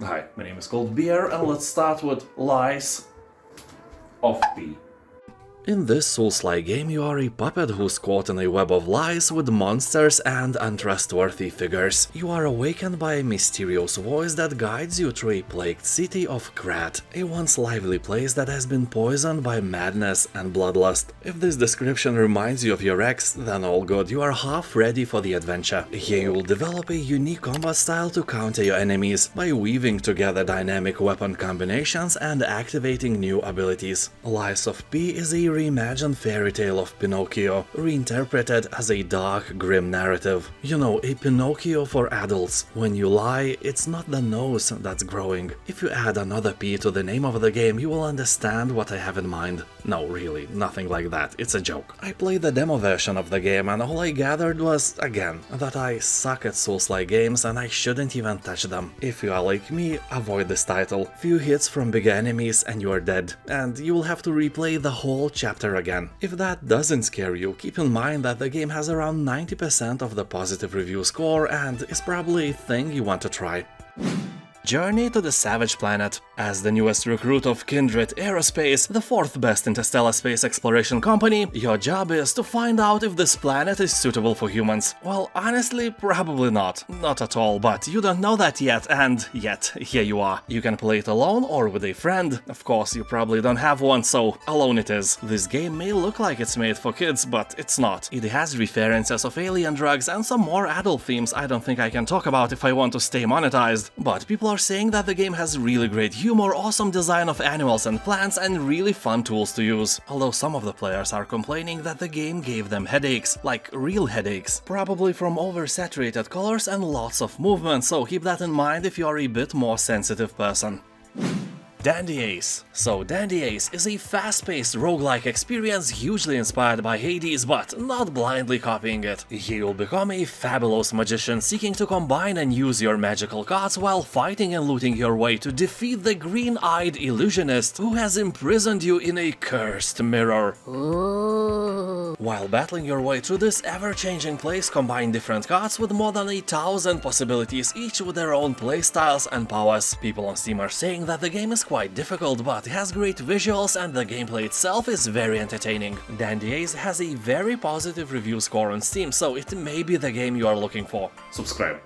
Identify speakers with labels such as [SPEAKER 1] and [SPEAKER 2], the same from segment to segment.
[SPEAKER 1] Hi, my name is Cold Beer, and let's start with Lies of P. In this Souls-like game, you are a puppet who's caught in a web of lies with monsters and untrustworthy figures. You are awakened by a mysterious voice that guides you through a plagued city of Krat, a once lively place that has been poisoned by madness and bloodlust. If this description reminds you of your ex, then all good, you are half ready for the adventure. Here you will develop a unique combat style to counter your enemies by weaving together dynamic weapon combinations and activating new abilities. Lies of P is a reimagined fairy tale of Pinocchio, reinterpreted as a dark, grim narrative. You know, a Pinocchio for adults. When you lie, it's not the nose that's growing. If you add another P to the name of the game, you will understand what I have in mind. No, really, nothing like that, it's a joke. I played the demo version of the game and all I gathered was, again, that I suck at Souls-like games and I shouldn't even touch them. If you are like me, avoid this title. Few hits from big enemies and you are dead, and you will have to replay the whole chapter again. If that doesn't scare you, keep in mind that the game has around 90% of the positive review score and is probably a thing you want to try. Journey to the Savage Planet. As the newest recruit of Kindred Aerospace, the fourth best interstellar space exploration company, your job is to find out if this planet is suitable for humans. Well, honestly, probably not. Not at all, but you don't know that yet, and yet, here you are. You can play it alone or with a friend. Of course, you probably don't have one, so alone it is. This game may look like it's made for kids, but it's not. It has references of alien drugs and some more adult themes I don't think I can talk about if I want to stay monetized. But people are saying that the game has really great humor, awesome design of animals and plants, and really fun tools to use. Although some of the players are complaining that the game gave them headaches, like real headaches. Probably from oversaturated colors and lots of movement, so keep that in mind if you are a bit more sensitive person. Dandy Ace. So Dandy Ace is a fast-paced roguelike experience hugely inspired by Hades, but not blindly copying it. Here you'll become a fabulous magician seeking to combine and use your magical cards while fighting and looting your way to defeat the green-eyed illusionist who has imprisoned you in a cursed mirror. While battling your way through this ever-changing place, combine different cards with more than 1,000 possibilities, each with their own playstyles and powers. People on Steam are saying that the game is quite difficult, but it has great visuals and the gameplay itself is very entertaining. Dandy Ace has a very positive review score on Steam, so it may be the game you are looking for. Subscribe.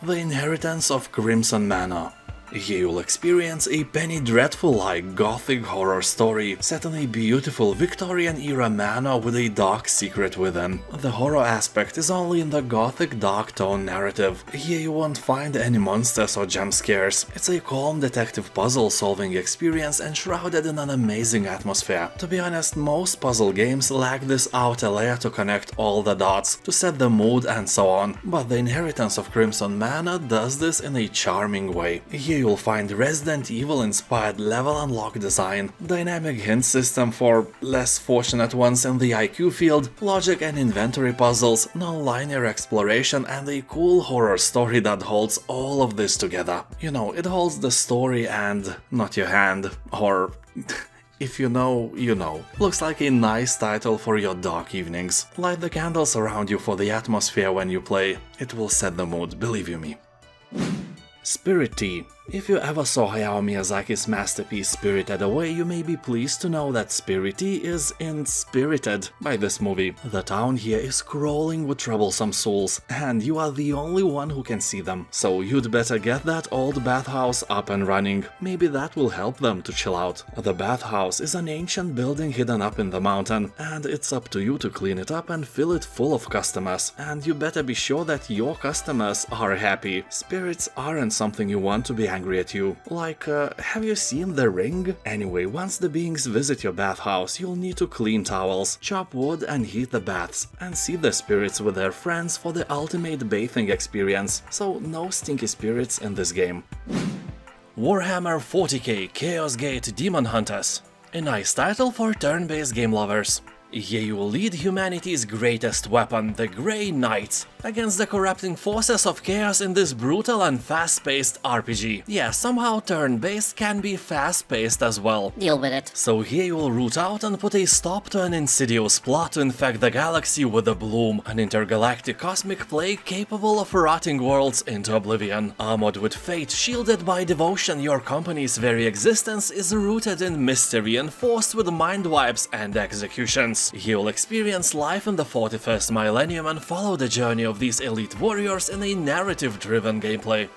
[SPEAKER 1] The Inheritance of Crimson Manor. Here you'll experience a Penny Dreadful-like gothic horror story set in a beautiful Victorian-era manor with a dark secret within. The horror aspect is only in the gothic dark tone narrative. Here you won't find any monsters or jump scares. It's a calm detective puzzle-solving experience enshrouded in an amazing atmosphere. To be honest, most puzzle games lack this outer layer to connect all the dots, to set the mood and so on, but The Inheritance of Crimson Manor does this in a charming way. Here you'll find Resident Evil-inspired level unlock design, dynamic hint system for less fortunate ones in the IQ field, logic and inventory puzzles, non-linear exploration, and a cool horror story that holds all of this together. You know, it holds the story and not your hand, or... if you know, you know. Looks like a nice title for your dark evenings. Light the candles around you for the atmosphere when you play. It will set the mood, believe you me. Spirittea. If you ever saw Hayao Miyazaki's masterpiece Spirited Away, you may be pleased to know that Spirittea is inspirited by this movie. The town here is crawling with troublesome souls, and you are the only one who can see them. So you'd better get that old bathhouse up and running. Maybe that will help them to chill out. The bathhouse is an ancient building hidden up in the mountain, and it's up to you to clean it up and fill it full of customers. And you better be sure that your customers are happy. Spirits aren't something you want to be angry at you. Like, have you seen The Ring? Anyway, once the beings visit your bathhouse, you'll need to clean towels, chop wood and heat the baths, and see the spirits with their friends for the ultimate bathing experience. So no stinky spirits in this game. Warhammer 40k Chaos Gate Daemonhunters. A nice title for turn-based game lovers. Here you will lead humanity's greatest weapon, the Grey Knights, against the corrupting forces of chaos in this brutal and fast-paced RPG. Yeah, somehow turn-based can be fast-paced as well.
[SPEAKER 2] Deal with it.
[SPEAKER 1] So here you will root out and put a stop to an insidious plot to infect the galaxy with a bloom, an intergalactic cosmic plague capable of rotting worlds into oblivion. Armored with fate, shielded by devotion, your company's very existence is rooted in mystery and forced with mind wipes and executions. You'll experience life in the 41st millennium and follow the journey of these elite warriors in a narrative-driven gameplay.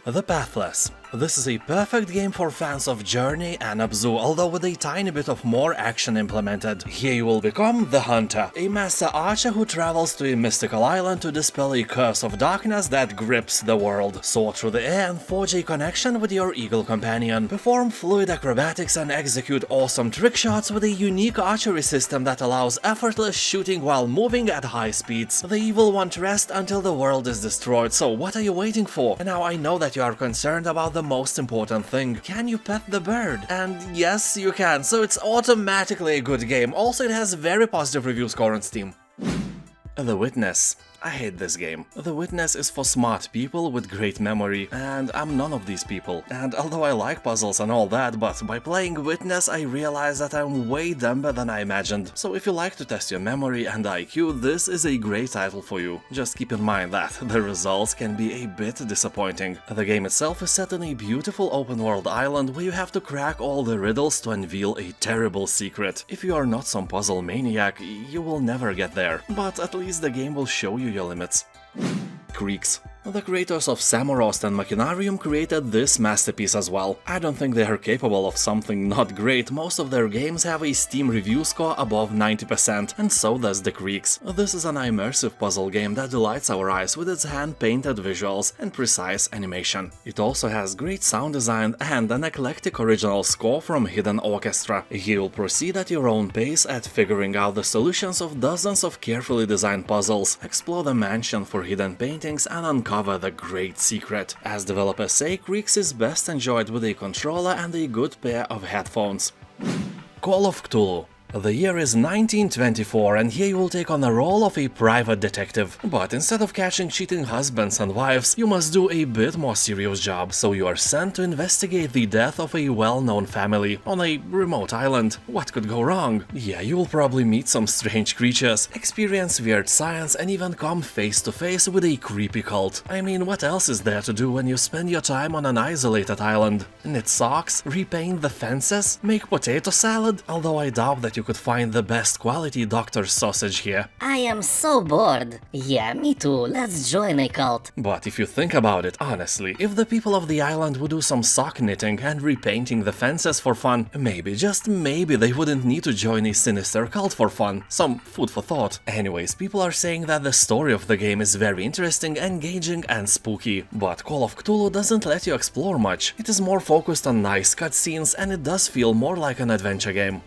[SPEAKER 1] The Pathless. This is a perfect game for fans of Journey and Abzu, although with a tiny bit of more action implemented. Here you will become the Hunter, a master archer who travels to a mystical island to dispel a curse of darkness that grips the world. Soar through the air and forge a connection with your eagle companion. Perform fluid acrobatics and execute awesome trick shots with a unique archery system that allows effortless shooting while moving at high speeds. The evil won't rest until the world is destroyed, so what are you waiting for? And now I know that you are concerned about the most important thing. Can you pet the bird? And yes, you can, so it's automatically a good game. Also, it has very positive review score on Steam. The Witness. I hate this game. The Witness is for smart people with great memory, and I'm none of these people. And although I like puzzles and all that, but by playing Witness I realized that I'm way dumber than I imagined. So if you like to test your memory and IQ, this is a great title for you. Just keep in mind that the results can be a bit disappointing. The game itself is set on a beautiful open-world island where you have to crack all the riddles to unveil a terrible secret. If you are not some puzzle maniac, you will never get there. But at least the game will show you your limits. Creaks. The creators of Samorost and Machinarium created this masterpiece as well. I don't think they are capable of something not great. Most of their games have a Steam review score above 90%, and so does the Creaks. This is an immersive puzzle game that delights our eyes with its hand-painted visuals and precise animation. It also has great sound design and an eclectic original score from Hidden Orchestra. You'll proceed at your own pace at figuring out the solutions of dozens of carefully designed puzzles, explore the mansion for hidden paintings, and uncover the great secret. As developers say, Creaks is best enjoyed with a controller and a good pair of headphones. Call of Cthulhu. The year is 1924, and here you will take on the role of a private detective. But instead of catching cheating husbands and wives, you must do a bit more serious job, so you are sent to investigate the death of a well-known family on a remote island. What could go wrong? Yeah, you will probably meet some strange creatures, experience weird science, and even come face to face with a creepy cult. I mean, what else is there to do when you spend your time on an isolated island? Knit socks? Repaint the fences? Make potato salad? Although I doubt that you could find the best quality doctor's sausage here.
[SPEAKER 2] I am so bored. Yeah, me too. Let's join a cult.
[SPEAKER 1] But if you think about it, honestly, if the people of the island would do some sock knitting and repainting the fences for fun, maybe, just maybe, they wouldn't need to join a sinister cult for fun. Some food for thought. Anyways, people are saying that the story of the game is very interesting, engaging, and spooky. But Call of Cthulhu doesn't let you explore much. It is more focused on nice cutscenes, and it does feel more like an adventure game.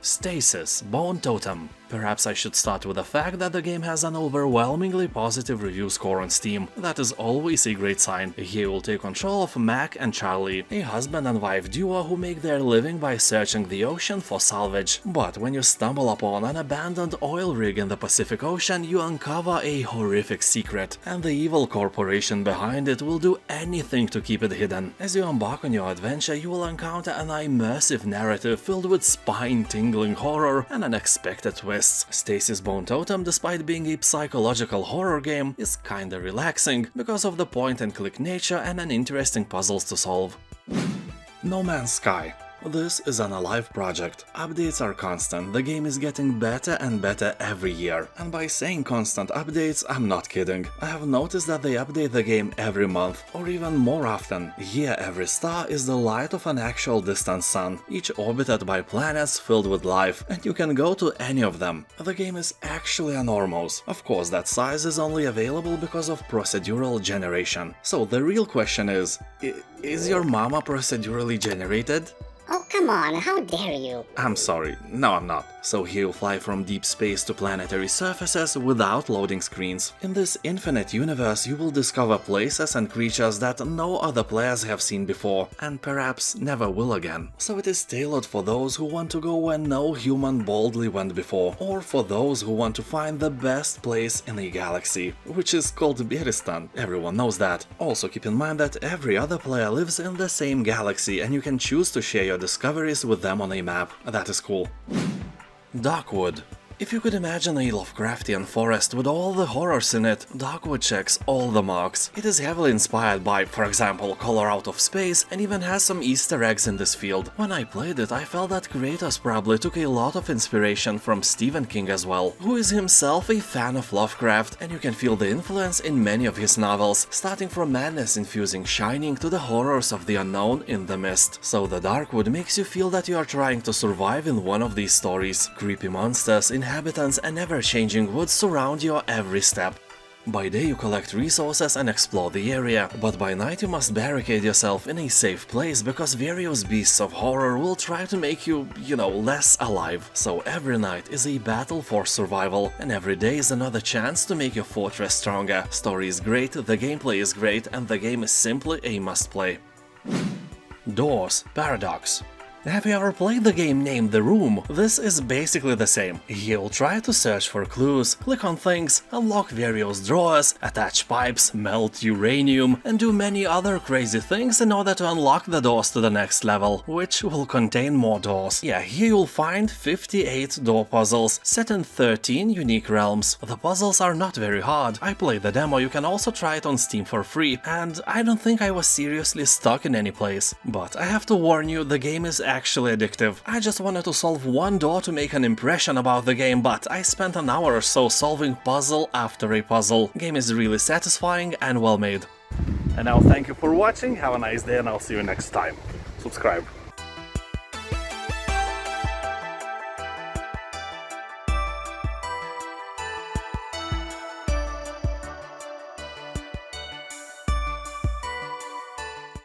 [SPEAKER 1] STASIS, Bone Totem. Perhaps I should start with the fact that the game has an overwhelmingly positive review score on Steam. That is always a great sign. Here you will take control of Mac and Charlie, a husband and wife duo who make their living by searching the ocean for salvage. But when you stumble upon an abandoned oil rig in the Pacific Ocean, you uncover a horrific secret, and the evil corporation behind it will do anything to keep it hidden. As you embark on your adventure, you will encounter an immersive narrative filled with spine-tingling horror and unexpected twists. STASIS Bone Totem, despite being a psychological horror game, is kinda relaxing because of the point-and-click nature and an interesting puzzles to solve. No Man's Sky. This is an alive project. Updates are constant, the game is getting better and better every year. And by saying constant updates, I'm not kidding. I have noticed that they update the game every month, or even more often. Here, every star is the light of an actual distant sun, each orbited by planets filled with life, and you can go to any of them. The game is actually enormous. Of course, that size is only available because of procedural generation. So the real question is your mama procedurally generated?
[SPEAKER 2] Oh, come on, how dare you?
[SPEAKER 1] I'm sorry, no I'm not. So here you fly from deep space to planetary surfaces without loading screens. In this infinite universe you will discover places and creatures that no other players have seen before, and perhaps never will again. So it is tailored for those who want to go where no human boldly went before, or for those who want to find the best place in the galaxy, which is called Biristan, everyone knows that. Also keep in mind that every other player lives in the same galaxy and you can choose to share your discoveries with them on a map. That is cool. Darkwood. If you could imagine a Lovecraftian forest with all the horrors in it, Darkwood checks all the marks. It is heavily inspired by, for example, Color Out of Space, and even has some Easter eggs in this field. When I played it, I felt that creators probably took a lot of inspiration from Stephen King as well, who is himself a fan of Lovecraft, and you can feel the influence in many of his novels, starting from madness-infusing Shining to the horrors of the unknown in The Mist. So the Darkwood makes you feel that you are trying to survive in one of these stories. Creepy monsters, inhabitants and ever-changing woods surround your every step. By day you collect resources and explore the area, but by night you must barricade yourself in a safe place because various beasts of horror will try to make you, less alive. So every night is a battle for survival, and every day is another chance to make your fortress stronger. Story is great, the gameplay is great, and the game is simply a must-play. Doors Paradox. Have you ever played the game named The Room? This is basically the same. You'll try to search for clues, click on things, unlock various drawers, attach pipes, melt uranium, and do many other crazy things in order to unlock the doors to the next level, which will contain more doors. Yeah, here you'll find 58 door puzzles, set in 13 unique realms. The puzzles are not very hard. I played the demo, you can also try it on Steam for free, and I don't think I was seriously stuck in any place. But I have to warn you, the game is actually addictive. I just wanted to solve one door to make an impression about the game, but I spent an hour or so solving puzzle after a puzzle. Game is really satisfying and well made. And now thank you for watching, have a nice day and I'll see you next time. Subscribe.